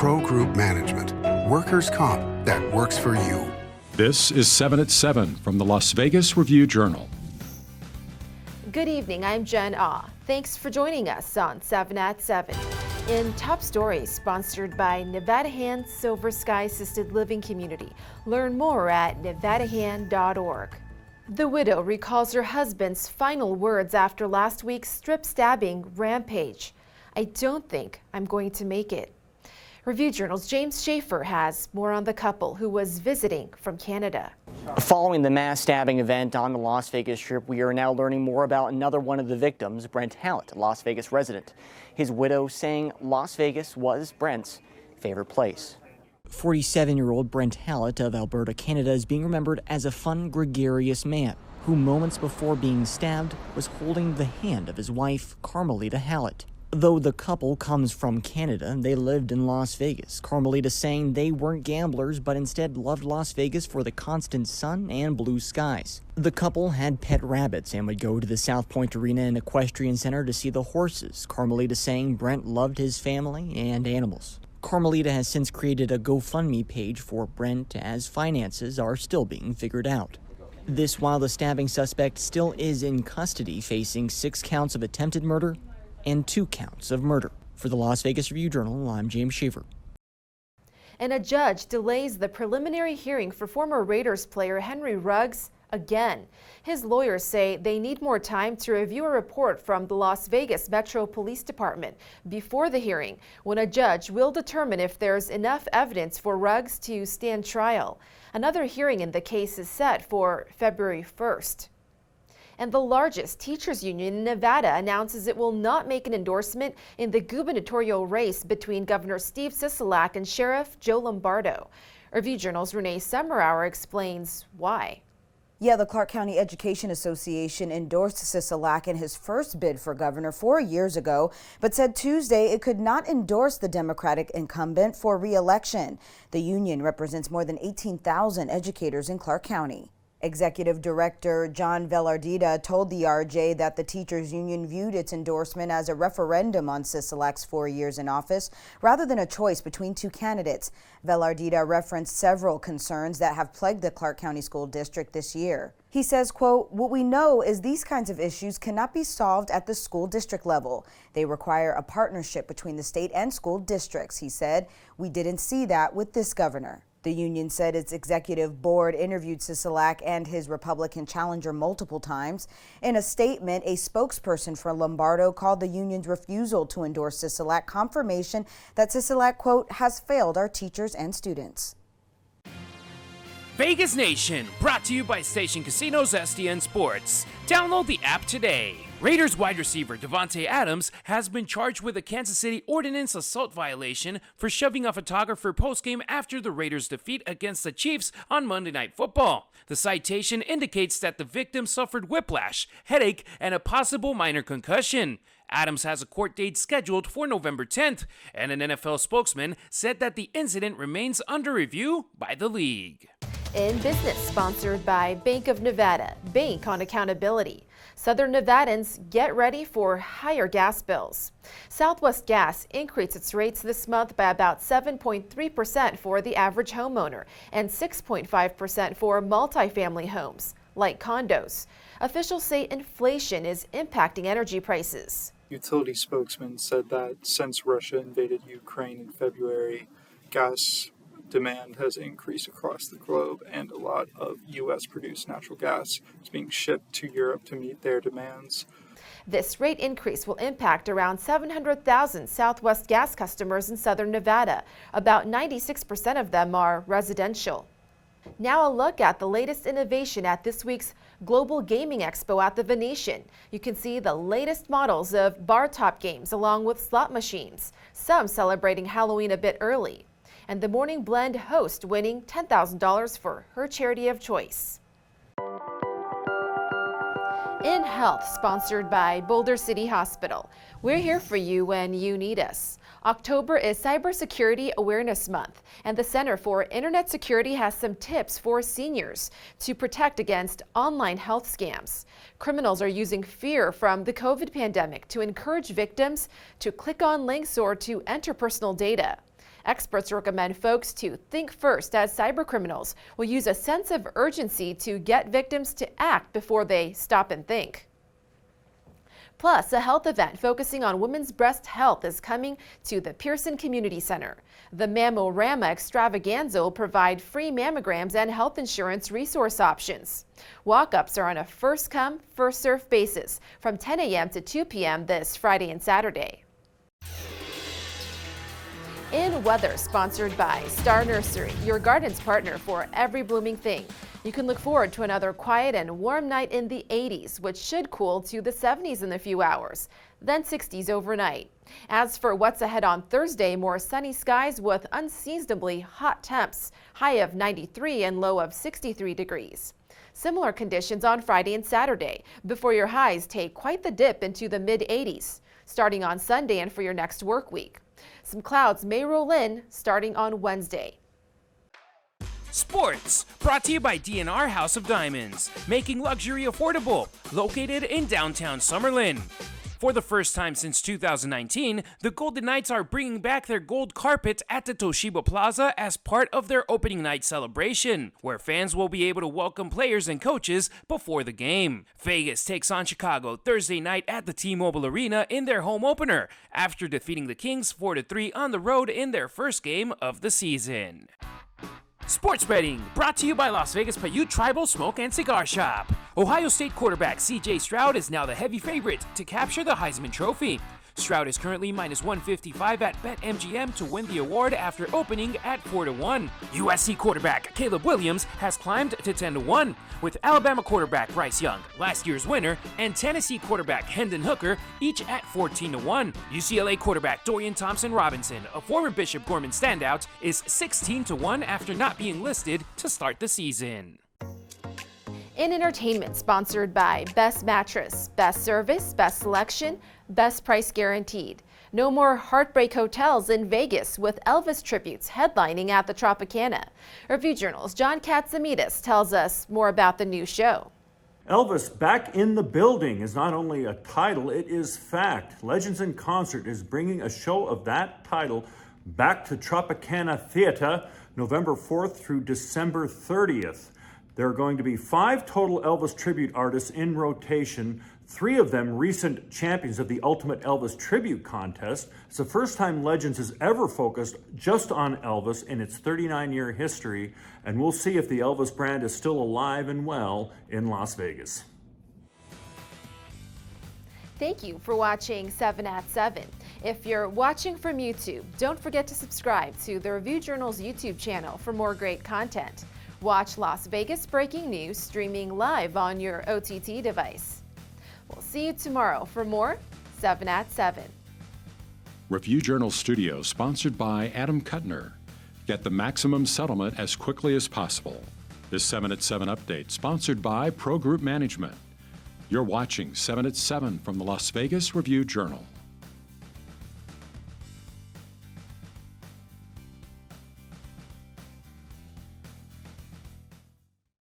Pro Group Management. Workers' comp that works for you. This is 7 at 7 from the Las Vegas Review-Journal. Good evening, I'm Jen Ah. Thanks for joining us on 7 at 7. In Top Stories, sponsored by Nevada Hand Silver Sky Assisted Living Community. Learn more at nevadahand.org. The widow recalls her husband's final words after last week's strip stabbing rampage. "I don't think I'm going to make it." Review-Journal's James Schaefer has more on the couple who was visiting from Canada. Following the mass stabbing event on the Las Vegas Strip, we are now learning more about another one of the victims, Brent Hallett, a Las Vegas resident. His widow saying Las Vegas was Brent's favorite place. 47-year-old Brent Hallett of Alberta, Canada is being remembered as a fun, gregarious man who moments before being stabbed was holding the hand of his wife, Carmelita Hallett. Though the couple comes from Canada, they lived in Las Vegas. Carmelita saying they weren't gamblers, but instead loved Las Vegas for the constant sun and blue skies. The couple had pet rabbits and would go to the South Point Arena and Equestrian Center to see the horses. Carmelita saying Brent loved his family and animals. Carmelita has since created a GoFundMe page for Brent as finances are still being figured out. This while the stabbing suspect still is in custody, facing 6 counts of attempted murder and 2 counts of murder. For the Las Vegas Review-Journal, I'm James Schaefer. And a judge delays the preliminary hearing for former Raiders player Henry Ruggs again. His lawyers say they need more time to review a report from the Las Vegas Metro Police Department before the hearing, when a judge will determine if there's enough evidence for Ruggs to stand trial. Another hearing in the case is set for February 1st. And the largest teachers union in Nevada announces it will not make an endorsement in the gubernatorial race between Governor Steve Sisolak and Sheriff Joe Lombardo. Review-Journal's Renee Summerhour explains why. Yeah, the Clark County Education Association endorsed Sisolak in his first bid for governor 4 years ago, but said Tuesday it could not endorse the Democratic incumbent for re-election. The union represents more than 18,000 educators in Clark County. Executive Director John Velardita told the RJ that the teachers union viewed its endorsement as a referendum on Sisolak's 4 years in office rather than a choice between 2 candidates. Velardita referenced several concerns that have plagued the Clark County School District this year. He says, quote, "What we know is these kinds of issues cannot be solved at the school district level. They require a partnership between the state and school districts," he said. "We didn't see that with this governor." The union said its executive board interviewed Sisolak and his Republican challenger multiple times. In a statement, a spokesperson for Lombardo called the union's refusal to endorse Sisolak confirmation that Sisolak, quote, "has failed our teachers and students." Vegas Nation, brought to you by Station Casinos SDN Sports. Download the app today. Raiders wide receiver Davante Adams has been charged with a Kansas City ordinance assault violation for shoving a photographer postgame after the Raiders' defeat against the Chiefs on Monday Night Football. The citation indicates that the victim suffered whiplash, headache, and a possible minor concussion. Adams has a court date scheduled for November 10th, and an NFL spokesman said that the incident remains under review by the league. In business, sponsored by Bank of Nevada, Bank on Accountability. Southern Nevadans, get ready for higher gas bills. Southwest Gas increased its rates this month by about 7.3% for the average homeowner and 6.5% for multifamily homes, like condos. Officials say inflation is impacting energy prices. Utility spokesman said that since Russia invaded Ukraine in February, gas demand has increased across the globe, and a lot of U.S.-produced natural gas is being shipped to Europe to meet their demands. This rate increase will impact around 700,000 Southwest Gas customers in Southern Nevada. About 96% of them are residential. Now a look at the latest innovation at this week's Global Gaming Expo at the Venetian. You can see the latest models of bar top games along with slot machines, some celebrating Halloween a bit early. And the Morning Blend host winning $10,000 for her charity of choice. In Health, sponsored by Boulder City Hospital. We're here for you when you need us. October is Cybersecurity Awareness Month, and the Center for Internet Security has some tips for seniors to protect against online health scams. Criminals are using fear from the COVID pandemic to encourage victims to click on links or to enter personal data. Experts recommend folks to think first, as cybercriminals will use a sense of urgency to get victims to act before they stop and think. Plus, a health event focusing on women's breast health is coming to the Pearson Community Center. The Mammorama Extravaganza will provide free mammograms and health insurance resource options. Walk-ups are on a first-come, first-served basis from 10 a.m. to 2 p.m. this Friday and Saturday. In weather, sponsored by Star Nursery, your garden's partner for every blooming thing. You can look forward to another quiet and warm night in the 80s, which should cool to the 70s in a few hours, then 60s overnight. As for what's ahead on Thursday, more sunny skies with unseasonably hot temps, high of 93 and low of 63 degrees. Similar conditions on Friday and Saturday, before your highs take quite the dip into the mid-80s, starting on Sunday and for your next work week. Some clouds may roll in starting on Wednesday. Sports, brought to you by DNR House of Diamonds, making luxury affordable, located in downtown Summerlin. For the first time since 2019, the Golden Knights are bringing back their gold carpet at the Toshiba Plaza as part of their opening night celebration, where fans will be able to welcome players and coaches before the game. Vegas takes on Chicago Thursday night at the T-Mobile Arena in their home opener, after defeating the Kings 4-3 on the road in their first game of the season. Sports betting, brought to you by Las Vegas Paiute Tribal Smoke and Cigar Shop. Ohio State quarterback C.J. Stroud is now the heavy favorite to capture the Heisman Trophy. Stroud is currently minus 155 at BetMGM to win the award after opening at 4-1. USC quarterback Caleb Williams has climbed to 10-1, with Alabama quarterback Bryce Young, last year's winner, and Tennessee quarterback Hendon Hooker each at 14-1. UCLA quarterback Dorian Thompson-Robinson, a former Bishop Gorman standout, is 16-1 after not being listed to start the season. In entertainment, sponsored by Best Mattress, Best Service, Best Selection, Best Price Guaranteed. No more heartbreak hotels in Vegas, with Elvis tributes headlining at the Tropicana. Review Journal's John Katsimides tells us more about the new show. Elvis back in the building is not only a title, it is fact. Legends in Concert is bringing a show of that title back to Tropicana Theater November 4th through December 30th. There are going to be 5 total Elvis tribute artists in rotation, 3 of them recent champions of the Ultimate Elvis Tribute Contest. It's the first time Legends has ever focused just on Elvis in its 39-year history, and we'll see if the Elvis brand is still alive and well in Las Vegas. Thank you for watching 7 at 7. If you're watching from YouTube, don't forget to subscribe to the Review Journal's YouTube channel for more great content. Watch Las Vegas Breaking News streaming live on your OTT device. We'll see you tomorrow for more 7 at 7. Review Journal Studio, sponsored by Adam Kuttner. Get the maximum settlement as quickly as possible. This 7 at 7 update, sponsored by Pro Group Management. You're watching 7 at 7 from the Las Vegas Review Journal.